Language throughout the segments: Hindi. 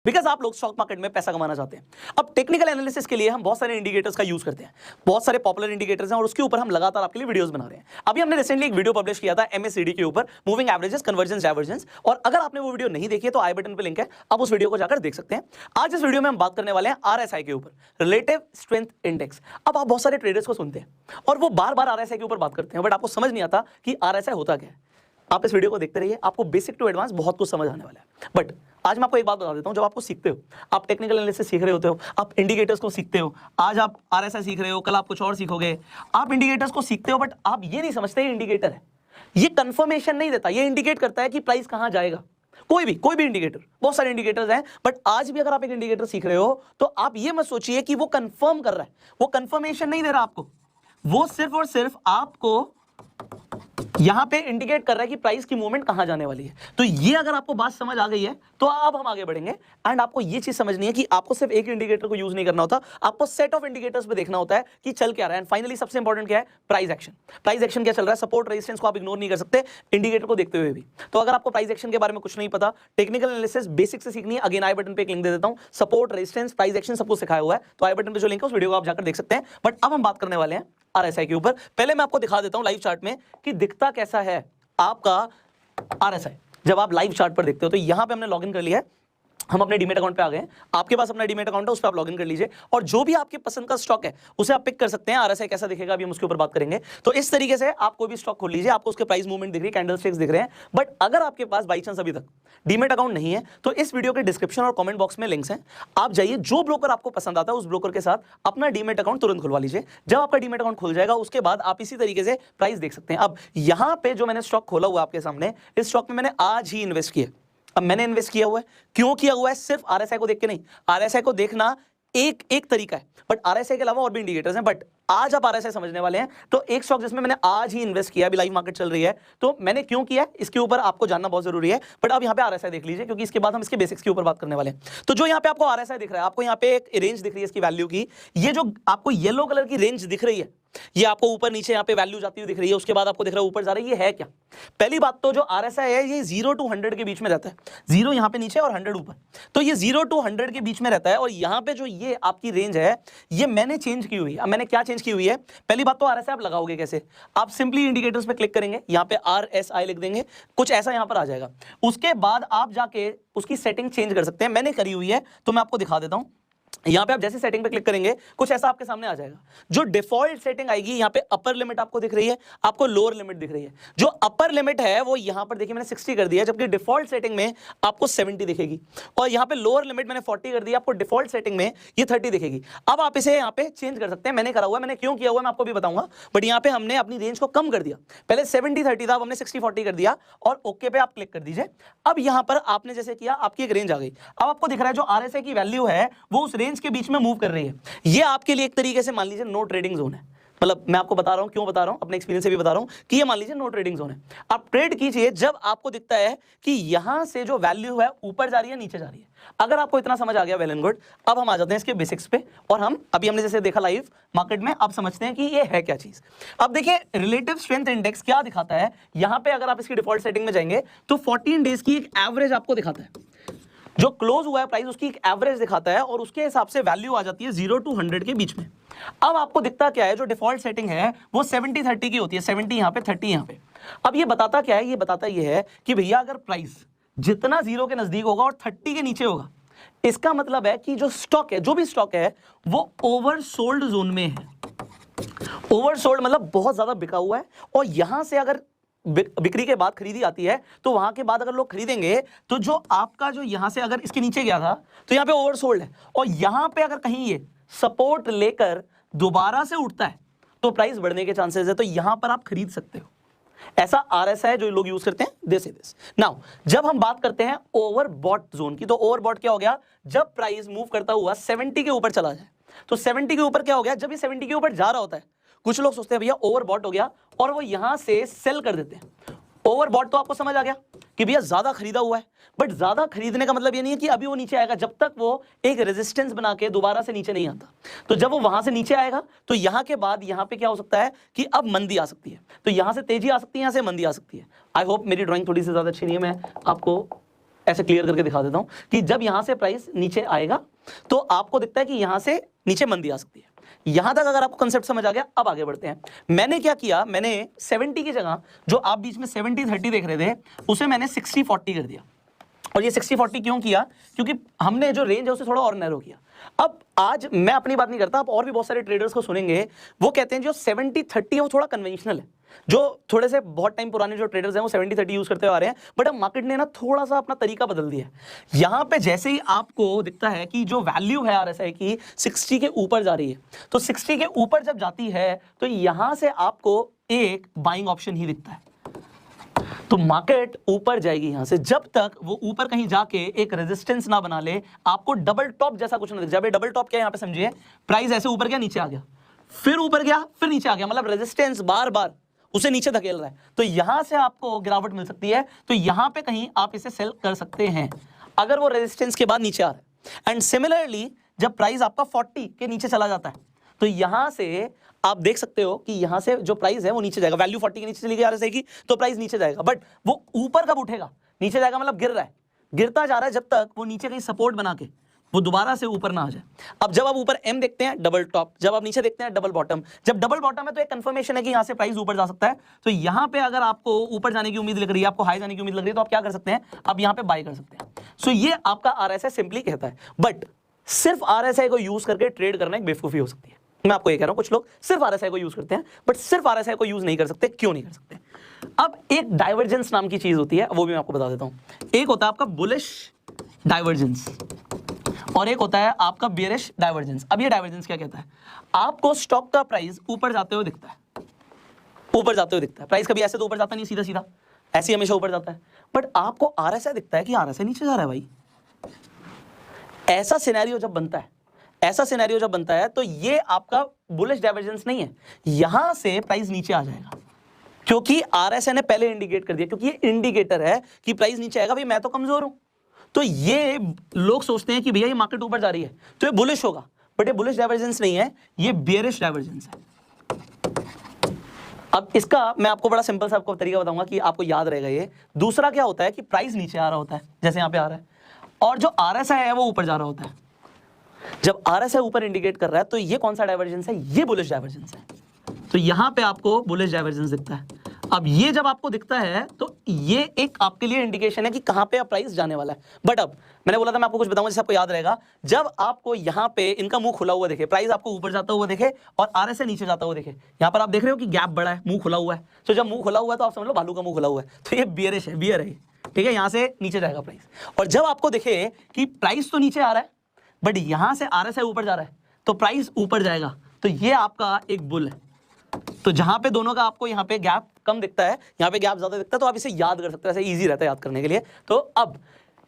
बिकॉज आप लोग स्टॉक मार्केट में पैसा कमाना चाहते हैं। अब टेक्निकल एनालिसिस के लिए हम बहुत सारे इंडिकेटर्स का यूज करते हैं, बहुत सारे पॉपुलर इंडिकेटर्स हैं और उसके ऊपर हम लगातार आपके लिए वीडियोस बना रहे हैं। अभी हमने रिसेंटली एक वीडियो पब्लिश किया था MACD के ऊपर, मूविंग एवरेजेस, कन्वर्जेंस, डाइवर्जेंस, और अगर आपने वो वीडियो नहीं देखी है तो आई बटन पे लिंक है, आप उस वीडियो को जाकर देख सकते हैं। आज इस वीडियो में हम बात करने वाले हैं RSI के ऊपर, रिलेटिव स्ट्रेंथ इंडेक्स। अब आप बहुत सारे ट्रेडर्स को सुनते हैं और वो बार बार RSI के ऊपर बात करते हैं, बट आपको समझ नहीं आता कि RSI होता क्या है। आप इस वीडियो को देखते रहिए, आपको बेसिक टू एडवांस बहुत कुछ समझ आने वाला है। बट आज मैं आपको एक बात बता देता हूं, जब आपको सीखते हो, आप टेक्निकल एनालिसिस सीख रहे होते हो, आप इंडिकेटर्स को सीखते हो, आज आप RSI सीख रहे हो, कल आप कुछ और सीखोगे, आप इंडिकेटर्स को सीखते हो, बट आप ये नहीं समझते ये इंडिकेटर है, ये कंफर्मेशन नहीं देता, ये इंडिकेट करता है कि प्राइस कहां जाएगा। कोई भी इंडिकेटर, बहुत सारे इंडिकेटर्स हैं, बट आज भी अगर आप एक इंडिकेटर सीख रहे हो तो आप ये मत सोचिए कि वो कंफर्म कर रहा है, वो कंफर्मेशन नहीं दे रहा आपको, वो सिर्फ और सिर्फ आपको यहां पे इंडिकेट कर रहा है कि प्राइस की मूवमेंट कहां जाने वाली है। तो ये अगर आपको बात समझ आ गई है तो अब हम आगे बढ़ेंगे। एंड आपको ये चीज समझनी है कि आपको सिर्फ एक इंडिकेटर को यूज नहीं करना होता, आपको सेट ऑफ इंडिकेटर्स पे देखना होता है कि चल क्या रहा है। एंड फाइनली सबसे इंपॉर्टेंट क्या है, प्राइस एक्शन। प्राइस एक्शन क्या चल रहा है, सपोर्ट रेजिस्टेंस को आप इग्नोर नहीं कर सकते इंडिकेटर को देखते हुए भी। तो अगर आपको प्राइस एक्शन के बारे में कुछ नहीं पता, टेक्निकल एनालिसिस बेसिक से सीखनी है, अगेन आई बटन पे एक लिंक दे देता हूं, सपोर्ट रेजिस्टेंस प्राइस एक्शन सब कुछ सिखाया हुआ है, तो आई बटन पे जो लिंक है उस वीडियो को आप जाकर देख सकते हैं। बट अब हम बात करने वाले हैं RSI के ऊपर। पहले मैं आपको दिखा देता हूं लाइव चार्ट में कि दिखता कैसा है आपका RSI। जब आप लाइव चार्ट पर देखते हो तो यहां पे हमने लॉगिन कर लिया है, हम अपने डीमेट अकाउंट पे आ गए हैं। आपके पास अपना डीमेट अकाउंट है, उस पर आप लॉगिन कर लीजिए और जो भी आपके पसंद का स्टॉक है उसे आप पिक कर सकते हैं। RSI कैसा दिखेगा अभी हम उसके ऊपर बात करेंगे। तो इस तरीके से आप कोई भी स्टॉक खोल लीजिए, आपको उसके प्राइस मूवमेंट दिख रही है, कैंडल स्टिक्स दिख रहे हैं। बट अगर आपके पास बाई चांस अभी तक डीमेट अकाउंट नहीं है तो इस वीडियो के डिस्क्रिप्शन और कमेंट बॉक्स में लिंक्स हैं, आप जाइए, जो ब्रोकर आपको पसंद आता है उस ब्रोकर के साथ अपना डीमेट अकाउंट तुरंत खुलवा लीजिए। जब आपका डीमेट अकाउंट खुल जाएगा उसके बाद आप इसी तरीके से प्राइस देख सकते हैं। अब यहां पे जो मैंने स्टॉक खोला हुआ आपके सामने, इस स्टॉक में मैंने आज ही इन्वेस्ट किया। अब मैंने इन्वेस्ट किया हुआ है, क्यों किया हुआ है, सिर्फ RSI को देख के नहीं। RSI को देखना एक तरीका है, बट RSI के अलावा और भी इंडिकेटर्स हैं। बट आज आप RSI समझने वाले हैं। तो एक स्टॉक जिसमें मैंने आज ही इन्वेस्ट किया, अभी लाइव मार्केट चल रही है, तो मैंने क्यों किया इसके ऊपर आपको जानना बहुत जरूरी है। बट अब यहाँ पे RSI देख लीजिए, क्योंकि इसके बाद हम इसके बेसिक्स के ऊपर बात करने वाले हैं। तो जो यहाँ पे आपको RSI दिख रहा है, आपको यहाँ पे एक रेंज दिख रही है इसकी वैल्यू की, ये जो आपको येलो कलर की रेंज दिख रही है, ये आपको ऊपर नीचे यहाँ पे वैल्यू जाती हुई दिख रही है, उसके बाद आपको दिख रहा है ऊपर जा रही है, ये है क्या। पहली बात तो जो RSI है ये 0 to 100 के बीच में रहता है, 0 यहाँ पे नीचे और 100 ऊपर। तो ये 0 to 100 के बीच में रहता है और यहाँ पे जो ये आपकी रेंज है ये मैंने चेंज की हुई है। अब मैंने क्या चेंज की हुई है, पहली बात तो RSI आप लगाओगे कैसे, आप सिंपली इंडिकेटर्स पे क्लिक करेंगे, यहाँ पे RSI लिख देंगे, कुछ ऐसा यहाँ पर आ जाएगा। उसके बाद आप जाके उसकी सेटिंग चेंज कर सकते हैं, मैंने करी हुई है तो मैं आपको दिखा देता हूँ। यहां पे आप जैसे सेटिंग पे क्लिक करेंगे कुछ ऐसा आपके सामने आ जाएगा। जो डिफॉल्ट सेटिंग आएगी, यहां पे अपर लिमिट आपको दिख रही है, आपको लोअर लिमिट दिख रही है। जो अपर लिमिट है वो यहां पर देखिए मैंने 60 कर दिया, जबकि डिफॉल्ट सेटिंग में आपको 70 दिखेगी। और यहां पे लोअर लिमिट मैंने 40 कर दिया, आपको डिफॉल्ट सेटिंग में ये 30 दिखेगी। अब आप इसे यहां पे चेंज कर सकते हैं, मैंने करा हुआ है, मैंने क्यों किया हुआ मैं आपको भी बताऊंगा। बट यहां पे हमने अपनी रेंज को कम कर दिया, पहले 70-30 था, अब हमने 60-40 कर दिया और ओके पे आप क्लिक कर दीजिए। अब यहां पर आपने जैसे किया, आपकी एक रेंज आ गई। अब आपको दिख रहा है जो RSI की वैल्यू है वो उस रेंज के बीच में मूव कर रही है। ये आपके लिए एक तरीके से मान लीजिए नो ट्रेडिंग जोन है। मतलब मैं आपको बता रहा हूं, क्यों बता रहा हूं, अपने एक्सपीरियंस से भी बता रहा हूं कि ये मान लीजिए नो ट्रेडिंग जोन है। आप ट्रेड कीजिए जब आपको दिखता है कि यहां से जो वैल्यू है ऊपर जा रही है नीचे जा रही है। अगर आपको इतना समझ आ गया, वेल एंड गुड। अब हम आ जाते हैं इसके बेसिक्स पे और हम अभी हमने जैसे देखा लाइव मार्केट में, अब समझते हैं कि ये है क्या चीज। अब देखिए रिलेटिव स्ट्रेंथ इंडेक्स क्या दिखाता है। यहां पे अगर आप इसकी डिफॉल्ट सेटिंग में जाएंगे तो 14 डेज की एक एवरेज आपको दिखाता है, जो क्लोज हुआ है प्राइस उसकी एक एवरेज दिखाता है और उसके हिसाब से वैल्यू आ जाती है 0 to 100 के बीच में। अब आपको दिखता क्या है, जो डिफॉल्ट सेटिंग है वो 70-30 की होती है, 70 यहां पे 30 यहां पे। अब ये बताता क्या है, ये बताता ये है कि भैया अगर प्राइस जितना 0 के नजदीक होगा और 30 के नीचे होगा, इसका मतलब है कि जो स्टॉक है, जो भी स्टॉक है वो ओवरसोल्ड जोन में है। ओवरसोल्ड मतलब बहुत ज्यादा बिका हुआ है और यहां से अगर बिक्री के बाद खरीदी आती है तो वहां के बाद अगर लोग खरीदेंगे तो जो आपका जो यहां से अगर इसके नीचे गया था तो यहां पे ओवरसोल्ड है और यहां पे अगर कहीं ये सपोर्ट लेकर दोबारा से उठता है तो प्राइस बढ़ने के चांसेस है, तो यहां पर आप खरीद सकते हो। ऐसा RSI जो लोग यूज करते हैं, दिस नाउ जब हम बात करते हैं ओवरबॉट जोन की, तो ओवरबॉट क्या हो गया, जब प्राइस मूव करता हुआ 70 के ऊपर चला जाए। तो 70 के ऊपर क्या हो गया, जब ये 70 के ऊपर जा रहा होता है, कुछ लोग सोचते हैं भैया ओवरबॉट हो गया और वो यहां से सेल कर देते हैं। ओवरबॉट तो आपको समझ आ गया कि भैया ज्यादा खरीदा हुआ है, बट ज्यादा खरीदने का मतलब ये नहीं है कि अभी वो नीचे आएगा, जब तक वो एक रेजिस्टेंस बना के दोबारा से नीचे नहीं आता। तो जब वो वहां से नीचे आएगा तो यहां के बाद यहां पे क्या हो सकता है कि अब मंदी आ सकती है, तो यहां से तेजी आ सकती है, यहां से मंदी आ सकती है। आई होप मेरी ड्राइंग थोड़ी सी ज्यादा अच्छी नहीं है, मैं आपको ऐसे क्लियर करके दिखा देता हूं कि जब यहां से प्राइस नीचे आएगा तो आपको दिखता है कि यहां से नीचे मंदी आ सकती है। यहां तक अगर आपको कंसेप्ट समझ आ गया, अब आगे बढ़ते हैं। मैंने क्या किया, मैंने 70 की जगह जो आप बीच में 70-30 देख रहे थे उसे मैंने 60-40 कर दिया। और ये 60-40 क्यों किया? क्योंकि हमने जो रेंज है उसे थोड़ा और नैरो किया। अब आज मैं अपनी बात नहीं करता, आप और भी बहुत सारे ट्रेडर्स को सुनेंगे, वो कहते हैं जो 70-30 है वो थोड़ा कन्वेंशनल है। जो थोड़े से बहुत टाइम पुराने जो ट्रेडर्स हैं वो 70-30 यूज करते हुए आ रहे हैं, बट अब मार्केट ने ना थोड़ा सा अपना तरीका बदल दिया है। यहां पे जैसे ही आपको दिखता है कि जो वैल्यू है आरएसआई की 60 के ऊपर जा रही है, तो 60 के ऊपर जब जाती है तो यहां से आपको एक बाइंग ऑप्शन ही दिखता है। तो मार्केट ऊपर जाएगी यहां से, जब तक वो ऊपर कहीं जाके एक रेजिस्टेंस ना बना ले, आपको डबल टॉप जैसा कुछ ना दिखे। जब ये डबल टॉप क्या है यहां पे समझिए, प्राइस ऐसे ऊपर गया, नीचे आ गया, फिर ऊपर गया, फिर नीचे आ गया, मतलब रेजिस्टेंस बार बार उसे नीचे धकेल रहा है, तो यहां से आपको गिरावट मिल सकती है। तो यहां पे कहीं आप इसे सेल कर सकते हैं अगर वो रेजिस्टेंस के बाद नीचे आ रहा है। एंड सिमिलरली जब प्राइस आपका 40 के नीचे चला जाता है तो यहां से आप देख सकते हो कि यहां से जो प्राइस है वो नीचे जाएगा। वैल्यू 40 के नीचे चली गई आरएसआई की, तो प्राइस नीचे जाएगा, बट वो ऊपर कब उठेगा? नीचे जाएगा मतलब गिर रहा है, गिरता जा रहा है जब तक वो नीचे कहीं सपोर्ट बना के वो दोबारा से ऊपर ना आ जाए। अब जब आप ऊपर एम देखते हैं डबल टॉप, जब आप नीचे देखते हैं डबल बॉटम, जब डबल बॉटम है तो एक कंफर्मेशन है कि यहां से प्राइस ऊपर जा सकता है। तो यहां पे अगर आपको ऊपर जाने की उम्मीद लग रही है, आपको हाई जाने की उम्मीद लग रही है, तो आप क्या कर सकते हैं, आप यहां पे बाय कर सकते हैं। सो ये आपका आरएसआई सिंपली कहता है। बट सिर्फ आरएसआई को यूज करके ट्रेड करना एक बेवकूफी हो सकती है। मैं आपको ये कह रहा हूं, कुछ लोग सिर्फ आरएसआई को यूज करते हैं, बट सिर्फ आरएसआई को यूज नहीं कर सकते। क्यों नहीं कर सकते? अब एक डाइवर्जेंस नाम की चीज होती है, वो भी मैं आपको बता देता हूं। एक होता है आपका बुलिश डाइवर्जेंस और एक होता है आपका बेयरिश डाइवर्जेंस। अब ये डाइवर्जेंस क्या कहता है? आपको स्टॉक का प्राइस ऊपर जाते हुए दिखता है, ऊपर जाते हुए दिखता है। प्राइस कभी ऐसे तो ऊपर जाता नहीं सीधा सीधा, ऐसे ही हमेशा ऊपर जाता है, बट आपको आरएसआई दिखता है कि आरएसआई नीचे जा रहा है भाई। ऐसा सिनेरियो जब बनता है, ऐसा सिनेरियो जब बनता है तो ये आपका बुलिश डाइवर्जेंस नहीं है, यहां से प्राइस नीचे आ जाएगा, क्योंकि आरएसआई ने पहले इंडिकेट कर दिया, क्योंकि ये इंडिकेटर है कि प्राइस नीचे आएगा। भाई मैं तो कमजोर हूं, तो ये लोग सोचते हैं कि भैया ये मार्केट ऊपर जा रही है तो ये बुलिश होगा, बट ये बुलिश डाइवर्जेंस नहीं है, ये बेयरिश डाइवर्जेंस है। अब इसका मैं आपको बड़ा सिंपल सा आपको तरीका बताऊंगा कि आपको याद रहेगा ये। दूसरा क्या होता है कि प्राइस नीचे आ रहा होता है, जैसे यहां पे आ रहा है, और जो आरएसआई है वो ऊपर जा रहा होता है। जब आरएसआई ऊपर इंडिकेट कर रहा है तो ये कौन सा डाइवर्जेंस है? ये बुलिश डाइवर्जेंस है। तो यहां पे आपको बुलिश डाइवर्जेंस दिखता है। अब ये जब आपको दिखता है तो ये एक आपके लिए इंडिकेशन है कि कहां पे प्राइस जाने वाला है। बट अब मैंने बोला था मैं आपको कुछ बताऊंगा जिससे आपको याद रहेगा। जब आपको यहां पे इनका मुंह खुला हुआ देखे, प्राइस आपको ऊपर जाता हुआ देखे और आरएसआई नीचे जाता हुआ देखे, यहां पर आप देख रहे हो कि गैप बड़ा है, मुंह खुला हुआ है। तो जब मुंह खुला हुआ है तो आप समझ लो भालू का मुंह खुला हुआ है, तो ये बियरिश है, बियर है, ठीक है, यहां से नीचे जाएगा प्राइस। और जब आपको दिखे कि प्राइस तो नीचे आ रहा है बट यहां से आरएसआई ऊपर जा रहा है तो प्राइस ऊपर जाएगा, तो ये आपका एक बुल है। तो जहां पे दोनों का आपको यहां पे गैप कम दिखता है, यहां पे गैप ज्यादा दिखता है, तो आप इसे याद कर सकते हैं, ऐसे इजी रहता है याद करने के लिए। तो अब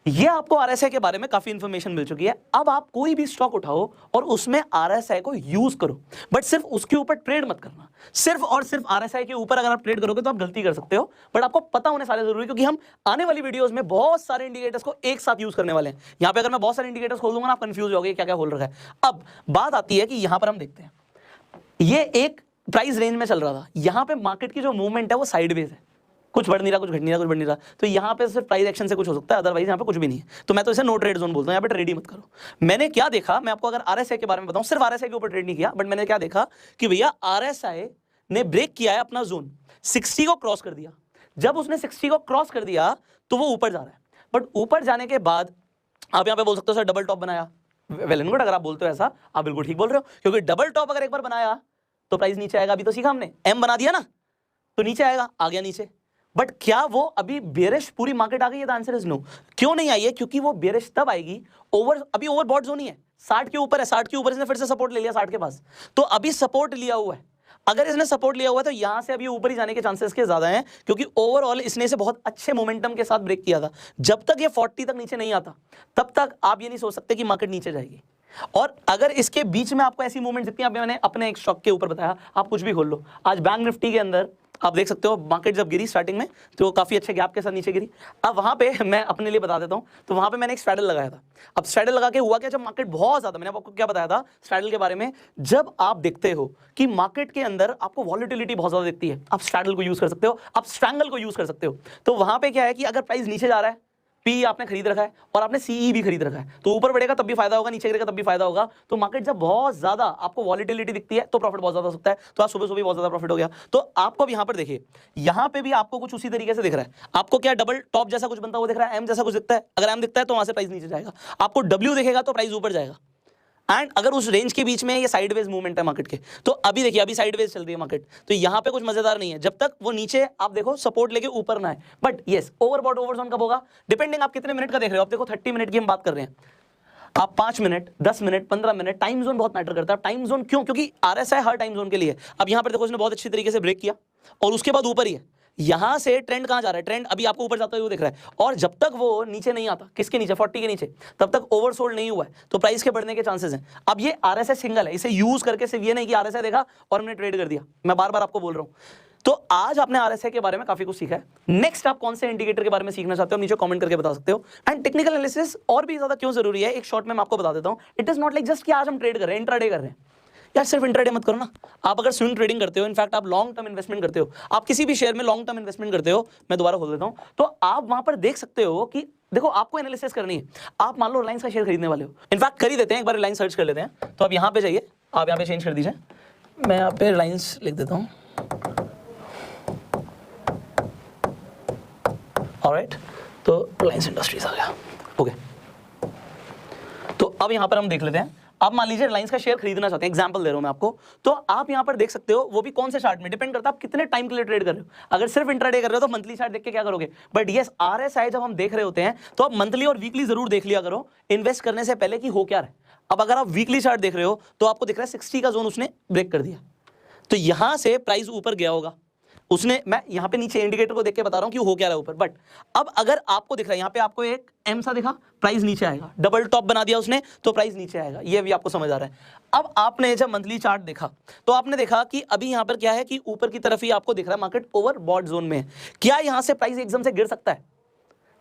ये आपको आरएसआई के बारे में काफी इंफॉर्मेशन मिल चुकी है। अब आप कोई भी स्टॉक उठाओ और उसमें आरएसआई को यूज करो, बट सिर्फ उसके ऊपर ट्रेड मत करना। सिर्फ और सिर्फ आरएसआई के ऊपर अगर आप ट्रेड करोगे तो आप गलती कर सकते हो, बट आपको पता होने सारे जरूरी, क्योंकि हम आने वाली वीडियोस में बहुत सारे इंडिकेटर्स को एक साथ यूज करने वाले हैं। यहां पे अगर मैं बहुत सारे इंडिकेटर्स खोल दूंगा ना, आप कंफ्यूज हो गए क्या क्या खोल रखा है। अब बात आती है कि यहां पर हम देखते हैं, ये एक प्राइस रेंज में चल रहा था, यहां पे मार्केट की जो मूवमेंट है वो साइडवेज है, कुछ बढ़ नहीं रहा, कुछ घट नहीं रहा, कुछ बढ़ नहीं रहा। तो यहां पे सिर्फ प्राइस एक्शन से कुछ हो सकता है, अदरवाइज यहां पे कुछ भी नहीं है। तो मैं तो इसे नो ट्रेड जोन बोलता हूं, यहां पे ट्रेड ही मत करो। मैंने क्या देखा, मैं आपको अगर आरएसआई के बारे में बताऊं, सिर्फ आरएसआई के ऊपर ट्रेड नहीं किया, बट मैंने क्या देखा कि भैया आरएसआई ने ब्रेक किया है अपना जोन, 60 को क्रॉस कर दिया। जब उसने 60 को क्रॉस कर दिया तो वो ऊपर जा रहा है, बट ऊपर जाने के बाद आप यहां पे बोल सकते हो सर डबल टॉप बनाया, वेल एंड गुड, अगर आप बोलते हो ऐसा आप बिल्कुल ठीक बोल रहे हो, क्योंकि डबल टॉप अगर एक बार बनाया तो प्राइस नीचे आएगा। अभी तो सीखा हमने, एम बना दिया ना तो नीचे आएगा, आ गया नीचे। बट क्या वो अभी बेरिश पूरी मार्केट आ गई है? The answer is no. क्यों नहीं आई है? क्योंकि वो बेरिश तब आएगी अभी ओवरबॉट जोन ही है, 60 के ऊपर है, 60 के ऊपर इसने फिर से सपोर्ट ले लिया 60 के पास, तो अभी सपोर्ट लिया हुआ है। अगर इसने सपोर्ट लिया हुआ है तो यहां से अभी ऊपर ही जाने के चांसेस के ज्यादा हैं, क्योंकि ओवरऑल इसने इसे बहुत अच्छे मोमेंटम के साथ ब्रेक किया था। जब तक ये 40 तक नीचे नहीं आता तब तक आप ये नहीं सोच सकते कि मार्केट नीचे जाएगी। और अगर इसके बीच में आपको ऐसी मूवमेंट जितनी मैंने अपने एक स्टॉक के ऊपर बताया, आप कुछ भी खोल लो, आज बैंक निफ्टी के अंदर आप देख सकते हो मार्केट जब गिरी स्टार्टिंग में तो काफी अच्छे गैप के साथ नीचे गिरी। अब वहां पे मैं अपने लिए बता देता हूं, तो वहां पे मैंने एक स्ट्रैडल लगाया था। अब स्ट्रैडल लगा के हुआ क्या, जब मार्केट बहुत ज्यादा, मैंने आपको क्या बताया था स्ट्रैडल के बारे में, जब आप देखते हो कि मार्केट के अंदर आपको वॉलिटिलिटी बहुत ज्यादा दिखती है, आप स्ट्रैडल को यूज कर सकते हो, आप स्ट्रैंगल को यूज कर सकते हो। तो वहां पे क्या है कि अगर प्राइस नीचे जा रहा है, पी आपने खरीद रखा है और आपने सीई भी खरीद रखा है, तो ऊपर बढ़ेगा तब भी फायदा होगा, नीचे गिरेगा तब भी फायदा होगा। तो मार्केट जब बहुत ज्यादा आपको वॉलिटिलिटी दिखती है तो प्रॉफिट बहुत ज्यादा हो सकता है। तो आज सुबह सुबह बहुत ज्यादा प्रॉफिट हो गया। तो आपको अब यहां पर देखिए, यहां पे भी आपको कुछ उसी तरीके से दिख रहा है। आपको क्या डबल टॉप जैसा कुछ बनता हुआ दिख रहा है, एम जैसा कुछ दिखता है। अगर एम दिखता है तो वहां से प्राइस नीचे जाएगा, आपको डब्ल्यू दिखेगा तो प्राइस ऊपर जाएगा। एंड अगर उस रेंज के बीच में ये साइडवेज मूवमेंट है मार्केट के, तो अभी देखिए अभी साइडवेज चल रही है मार्केट, तो यहां पे कुछ मजेदार नहीं है जब तक वो नीचे आप देखो सपोर्ट लेके ऊपर ना है। बट यस, ओवरबॉट ओवरजोन कब होगा, डिपेंडिंग आप कितने मिनट का देख रहे हो। आप देखो 30 मिनट की हम बात कर रहे हैं, आप 5 minute, 10 minute, 15 minute, time zone बहुत मैटर करता है। टाइम जोन क्यों, क्योंकि आरएसआई हर टाइम जोन के लिए। अब यहां पर देखो इसने बहुत अच्छी तरीके से ब्रेक किया और उसके बाद ऊपर ही है। यहां से ट्रेंड कहां जा रहा है, ट्रेंड अभी आपको ऊपर जाता हुआ दिख रहा है। और जब तक वो नीचे नहीं आता, किसके नीचे, 40 के नीचे, तब तक ओवरसोल्ड नहीं हुआ है, तो प्राइस के बढ़ने के चांसेस हैं। अब ये आरएसआई सिंगल है, इसे यूज करके सिर्फ ये नहीं कि आरएसआई देखा और हमने ट्रेड कर दिया, मैं बार बार आपको बोल रहा हूं। तो आज आपने आरएसआई के बारे में काफी कुछ सीखा है। नेक्स्ट आप कौन से इंडिकेटर के बारे में सीखना चाहते हो, नीचे कमेंट करके बता सकते हो। एंड टेक्निकल एनालिसिस और भी ज्यादा क्यों जरूरी है, एक शॉर्ट में मैं आपको बता देता हूं। It is not like just कि आज हम ट्रेड कर रहे हैं, इंट्राडे कर रहे हैं। यार सिर्फ इंट्राडे मत करो ना, आप अगर स्विंग ट्रेडिंग करते हो, इनफैक्ट आप लॉन्ग टर्म इन्वेस्टमेंट करते हो, आप किसी भी शेयर में लॉन्ग टर्म इन्वेस्टमेंट करते हो, मैं दोबारा खोल देता हूं, तो आप वहां पर देख सकते हो कि देखो आपको एनालिसिस करनी है। आप मान लो रिलायंस का शेयर खरीदने वाले हो, इनफैक्ट कर ही देते हैं, एक बार रिलायंस सर्च कर लेते हैं। तो आप यहां पे जाइए, आप यहां पे चेंज कर दीजिए, मैं यहां पे रिलायंस लिख देता हूं। ऑलराइट, तो रिलायंस इंडस्ट्रीज आ गया। ओके, तो अब यहां पर हम देख लेते हैं। आप मान लीजिए रिलायंस का शेयर खरीदना चाहते हैं, एग्जांपल दे रहा हूं मैं आपको, तो आप यहां पर देख सकते हो, वो भी कौन से चार्ट में, डिपेंड करता है आप कितने टाइम के लिए ट्रेड कर रहे हो। अगर सिर्फ इंट्राडे कर रहे हो तो मंथली चार्ट देख के क्या करोगे, बट यस आरएसआई जब हम देख रहे होते हैं तो आप मंथली और वीकली जरूर देख लिया करो इन्वेस्ट करने से पहले कि हो क्या रहा है। अब अगर आप वीकली चार्ट देख रहे हो तो आपको दिख रहा है 60 का जोन उसने ब्रेक कर दिया, तो यहां से प्राइस ऊपर गया होगा उसने, मैं यहां पे नीचे इंडिकेटर को देख के बता रहा हूं कि हो क्या रहा है ऊपर। बट अब अगर आपको दिख रहा है, यहां पे आपको एक एम सा दिखा, प्राइस नीचे आएगा, डबल टॉप बना दिया उसने तो प्राइस नीचे आएगा, ये भी आपको समझ आ रहा है। अब आपने जब मंथली चार्ट देखा तो आपने देखा कि अभी यहां पर क्या है कि ऊपर की तरफ ही आपको दिख रहा है मार्केट ओवरबॉट जोन में है। क्या यहां से प्राइस एकदम से गिर सकता है,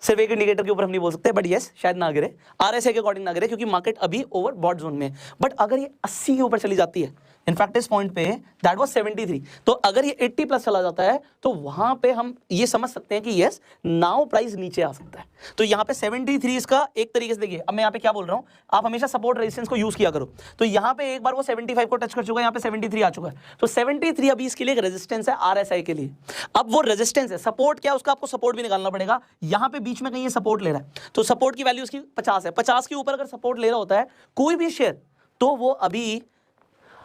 सिर्फ एक इंडिकेटर के ऊपर हम नहीं बोल सकते, बट यस शायद ना गिरे, आरएसआई के अकॉर्डिंग ना गिरे, क्योंकि मार्केट अभी ओवरबॉट जोन में है। बट अगर ये 80 के ऊपर चली जाती है, इनफैक्ट इस पॉइंट पे दैट वाज 73, तो अगर ये 80 प्लस चला जाता है तो वहां पे हम ये समझ सकते हैं कि यस नाउ प्राइस नीचे आ सकता है। तो यहाँ पे 73 इसका एक तरीके से देखिए, अब मैं यहाँ पे क्या बोल रहा हूँ, आप हमेशा सपोर्ट रेजिस्टेंस को यूज किया करो। तो यहाँ पे एक बार वो 75 को टच कर चुका है, यहाँ पे 73 आ चुका है, तो 73 अभी इसके लिए एक रेजिस्टेंस है आरएसआई के लिए। अब वो रेजिस्टेंस है, सपोर्ट क्या उसका, आपको सपोर्ट भी निकालना पड़ेगा। यहाँ पे बीच में कहीं ये सपोर्ट ले रहा है, तो सपोर्ट की वैल्यू उसकी 50 है, 50 के ऊपर अगर सपोर्ट ले रहा होता है कोई भी शेयर, तो वो अभी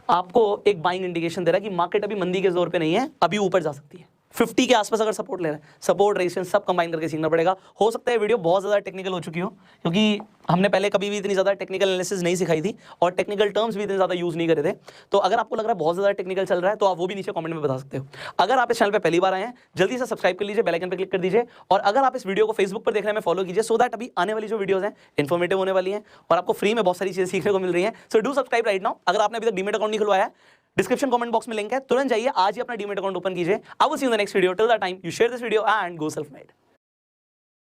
आपको एक बाइंग इंडिकेशन दे रहा है कि मार्केट अभी मंदी के जोर पे नहीं है, अभी ऊपर जा सकती है। 50 के आसपास अगर सपोर्ट ले रहा है, सपोर्ट रेजिस्टेंस सब कंबाइन करके सीखना पड़ेगा। हो सकता है वीडियो बहुत ज़्यादा टेक्निकल हो चुकी हो, क्योंकि हमने पहले कभी भी इतनी ज़्यादा टेक्निकल एनालिसिस नहीं सिखाई थी और टेक्निकल टर्म्स भी इतने ज़्यादा यूज़ नहीं करे थे। तो अगर आपको लग रहा है बहुत ज़्यादा टेक्निकल चल रहा है तो आप वो भी नीचे कमेंट में बता सकते हो। अगर आप इस चैनल पर पहली बार आए हैं जल्दी से सब्सक्राइब कर लीजिए, बेल आइकन पर क्लिक कर दीजिए, और अगर आप इस वीडियो को फेसबुक पर देख रहे हैं फॉलो कीजिए, सो दैट अभी आने वाली जो वीडियोज़ हैं इन्फॉर्मेटिव होने वाली हैं और आपको फ्री में बहुत सारी चीज़ें सीखने को मिल रही हैं। So do subscribe right now. अगर आपने अभी तक डीमैट अकाउंट नहीं खुलवाया है, डिस्क्रिप्शन कमेंट बॉक्स में लिंक है, तुरंत जाइए आज ही अपना डीमैट अकाउंट ओपन कीजिए। I will see you in the next video, till that time you share this video and go self made.